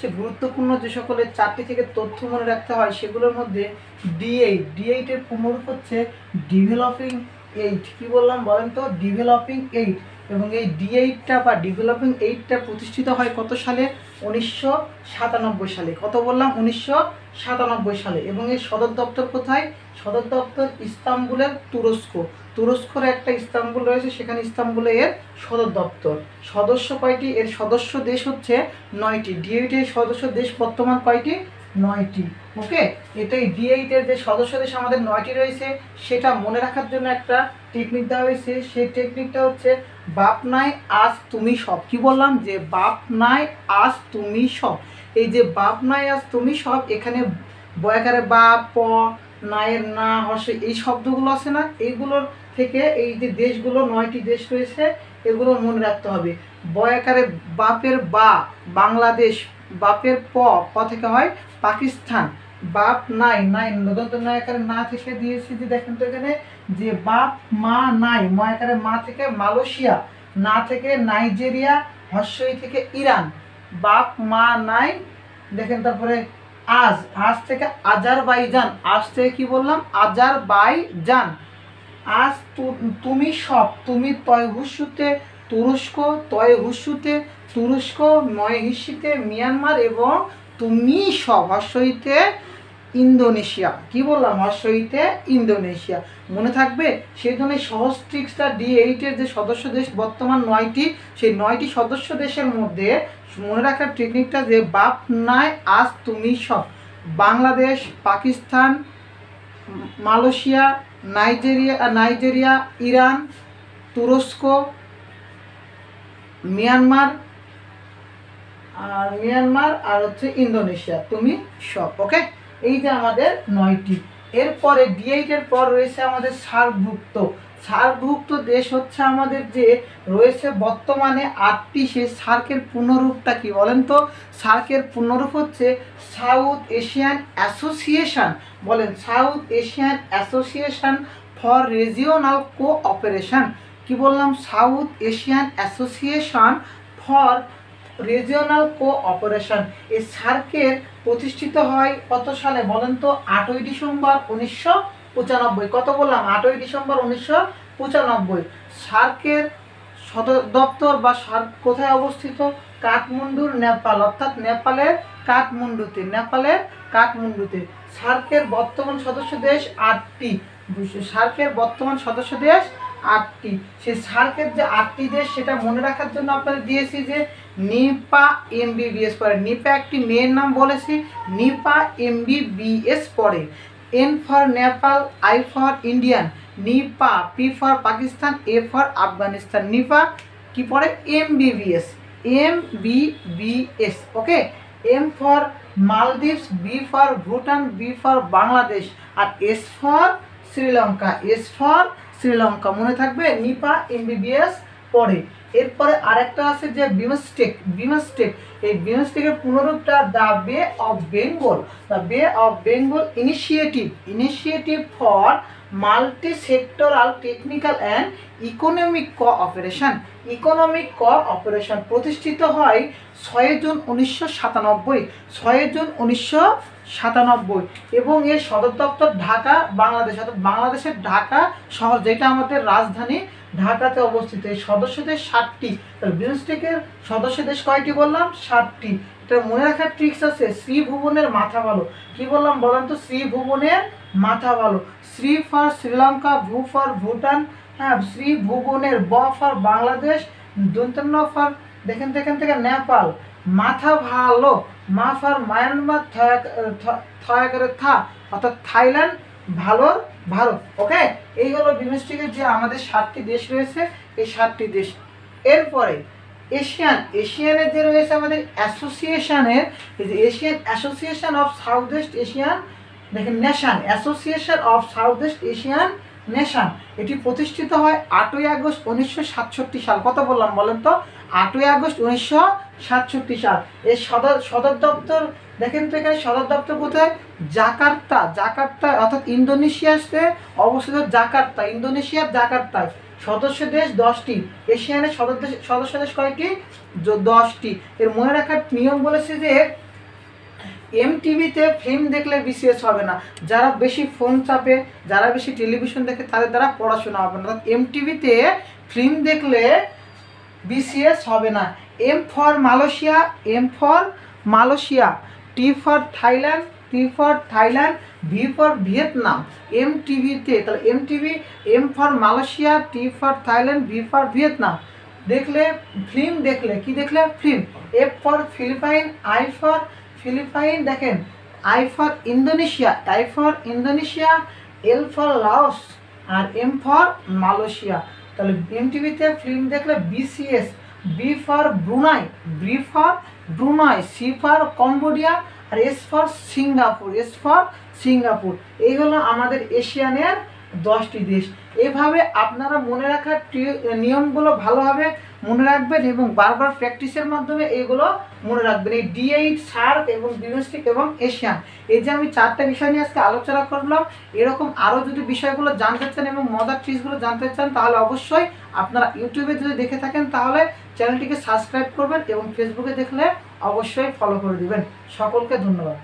সবচেয়ে গুরুত্বপূর্ণ যে সকলের 4টি থেকে তথ্য মনে রাখতে হয় সেগুলোর মধ্যে D8 এর পূর্ণরূপ হচ্ছে ডেভেলপিং 8। কি বললাম বলেন তো? ডেভেলপিং 8। এবং এই D8টা বা ডেভেলপিং 8টা প্রতিষ্ঠিত হয় কত সালে? 1997 সালে। কত বললাম? 1997 সালে। এবং এর সদর দপ্তর কোথায়? সদর দপ্তর ইস্তাম্বুলের তুরস্কর একটা ইস্তাম্বুল রয়েছে, সেখানে ইস্তাম্বুলে এর সদর দপ্তর। সদস্য কয়টি? এর সদস্য দেশ হচ্ছে 9টি। D8 এর সদস্য দেশ বর্তমান কয়টি? 9টি। ওকে, এটাই D8 এর যে সদস্য দেশ আমাদের 9টি রয়েছে সেটা মনে রাখার জন্য একটা টেকনিক দেওয়া হয়েছে। সেই টেকনিকটা হচ্ছে বাপ নাই আজ তুমি সব। কি বললাম? যে বাপ নাই আজ তুমি সব। এই যে বাপ নাই আজ তুমি সব, এখানে বয়াকারে বা, প, নায়ের না, হর্ষে এই শব্দগুলো আছে না, এইগুলোর থেকে এই যে দেশগুলো 9টি দেশ রয়েছে এগুলো মনে রাখতে হবে। বয়াকারে বাপের বা বাংলাদেশ, বাপের প থেকে হয় পাকিস্তান, বাপ নাই নদন্ত নয়াকারে না থেকে দিয়েছি যে দেখেন তো এখানে যে বাপ মা নাই, ময়াকারে মা থেকে মালয়েশিয়া, না থেকে নাইজেরিয়া, হর্ষই থেকে ইরান, বাপ মা নাই। দেখেন তারপরে আজ থেকে আজারবাইজান, আজ থেকে কি বললাম? আজারবাইজান। আজ তুমি সব, তুমি তয় হুস্যুতে তুরস্ক, তয় হুস্যুতে তুরস্ক, ময় হিস্যিতে মিয়ানমার এবং তুমি সব হর্ষইতে ইন্দোনেশিয়া। কি বললাম? হর্ষইতে ইন্দোনেশিয়া। মনে থাকবে? সেই জন্য সহজ ট্রিক্সটা D8 এর যে সদস্য দেশ বর্তমান 9টি, সেই 9টি সদস্য দেশের মধ্যে মনে রাখার টেকনিকটা যে বাপ নাই আজ তুমি সব। Bangladesh, Pakistan, Malaysia, Nigeria, Iran, তুরস্ক, মিয়ানমার আর হচ্ছে ইন্দোনেশিয়া, তুমি সব। ওকে, এই যে আমাদের 9টি। এরপরে D8 এর পর রয়েছে আমাদের সার্কভুক্ত দেশ হচ্ছে আমাদের যে রয়েছে বর্তমানে 8টি। সেই সার্কের পূর্ণরূপটা কি বলেন তো? সার্কের পূর্ণরূপ হচ্ছে সাউথ এশিয়ান অ্যাসোসিয়েশন। বলেন, south Asian association for regional cooperation. কি বললাম? South Asian association for regional cooperation. এই সার্কের প্রতিষ্ঠিত হয় কত সালে বলেন তো? 8ই ডিসেম্বর 1995। কত বললাম? 8ই ডিসেম্বর 1995। সার্কের সদর দপ্তর বা সার্ক কোথায় অবস্থিত? কাঠমান্ডুর, নেপাল, অর্থাৎ নেপালের কাঠমান্ডুতে। সার্কের বর্তমান সদস্য দেশ 8টি। সার্কের বর্তমান সদস্য দেশ 8টি। সেই সার্কের যে 8টি দেশ সেটা মনে রাখার জন্য আপনাদের দিয়েছি যে নিপা MBBS পড়ে। নিপা একটি মেয়ের নাম বলেছি, নিপা MBBS পড়ে। N for Nepal, I for Indian, Nipa, P for Pakistan, A for Afghanistan. Nipa কি পড়ে? MBBS। Okay. M for Maldives, B for Bhutan, B for Bangladesh আর S ফর শ্রীলঙ্কা। মনে থাকবে? নিপা MBBS পড়ে। এরপরে আরেকটা আছে যে বিমস্টেক। এই বিমস্টেকের পুনরূপটা দ্য বে of Bengal initiative for multi sectoral technical and economic cooperation প্রতিষ্ঠিত হয় 6 জুন 1997। এবং এর সদর দপ্তর ঢাকা, বাংলাদেশ, অর্থাৎ বাংলাদেশের ঢাকা শহর, যেটা আমাদের রাজধানী ঢাকাতে অবস্থিত। এই সদস্য দেশ 7টি। বিমস্টেকের সদস্য দেশ কয়টি বললাম? 7টি। এটা মনে রাখার ট্রিক্স আছে। শ্রী ভুবনের মাথা ভালো। কি বললাম বলেন তো? শ্রী ভুবনের মাথা ভালো। শ্রী ফর শ্রীলঙ্কা, ভূ ফর ভুটান, হ্যাঁ, শ্রী ভুবনের, ব ফর বাংলাদেশ, দন্তন্য ফর দেখেন থেকে নেপাল, মাথা ভালো, মা ফর মায়ানমার, অর্থাৎ থাইল্যান্ড, ভারত। ওকে, এই হলো বিমস্টেকের যে আমাদের 7টি দেশ রয়েছে, এই 7টি দেশ। এরপরে এশিয়ানের যে রয়েছে আমাদের অ্যাসোসিয়েশনের, এই যে Asian association of south west Asian দেখেন nation, association of south west Asian nation. এটি প্রতিষ্ঠিত হয় 8ই আগস্ট 1967 সাল। কত বললাম বলেন তো? 8ই আগস্ট 1967 সাল। এর সদর দপ্তর দেখেন তো এখানে সদর দপ্তর কোথায়? জাকার্তা অর্থাৎ ইন্দোনেশিয়াতে অবস্থিত জাকার্তা, ইন্দোনেশিয়ার জাকার্তায়। সদস্য দেশ 10টি। এশিয়ানের সদস্য দেশ কয়টি? 10টি। এর মনে রাখার নিয়ম বলেছে যে এমটিভিতে ফিল্ম দেখলে বিসিএস হবে না। যারা বেশি ফোন চাপে, যারা বেশি টেলিভিশন দেখে তাদের দ্বারা পড়াশোনা হবে না। এমটিভিতে ফিল্ম দেখলে বিসিএস হবে না। M for Malaysia, M for Malaysia, T for Thailand, T for Thailand, V for Vietnam. এমটিভিতে তাহলে MTV, M for Malaysia, T for Thailand, V for Vietnam দেখলে, ফিল্ম দেখলে কি দেখলে film. F for Philippines, I for Philippines দেখেন, I for Indonesia, I for Indonesia, L for Laos আর M for Malaysia. তাহলে এমটিভিতে ফিল্ম দেখলে BCS. B for Brunei, B for Brunei, C for Cambodia আর S for Singapore, S for Singapore. এই হলো আমাদের এশিয়ানের 10টি দেশ। এভাবে আপনারা মনে রাখার নিয়মগুলো ভালোভাবে মনে রাখবেন এবং বারবার প্র্যাকটিসের মাধ্যমে এইগুলো মনে রাখবেন। এই D8, সার্ক এবং ডিমেস্টিক এবং এশিয়ান, এই যে আমি 4টা বিষয় নিয়ে আজকে আলোচনা করলাম, এরকম আরও যদি বিষয়গুলো জানতে চান এবং মজার ট্রিক্সগুলো জানতে চান তাহলে অবশ্যই আপনারা ইউটিউবে যদি দেখে থাকেন তাহলে চ্যানেলটিকে সাবস্ক্রাইব করবেন এবং ফেসবুকে দেখলে অবশ্যই ফলো করে দিবেন। সকলকে ধন্যবাদ।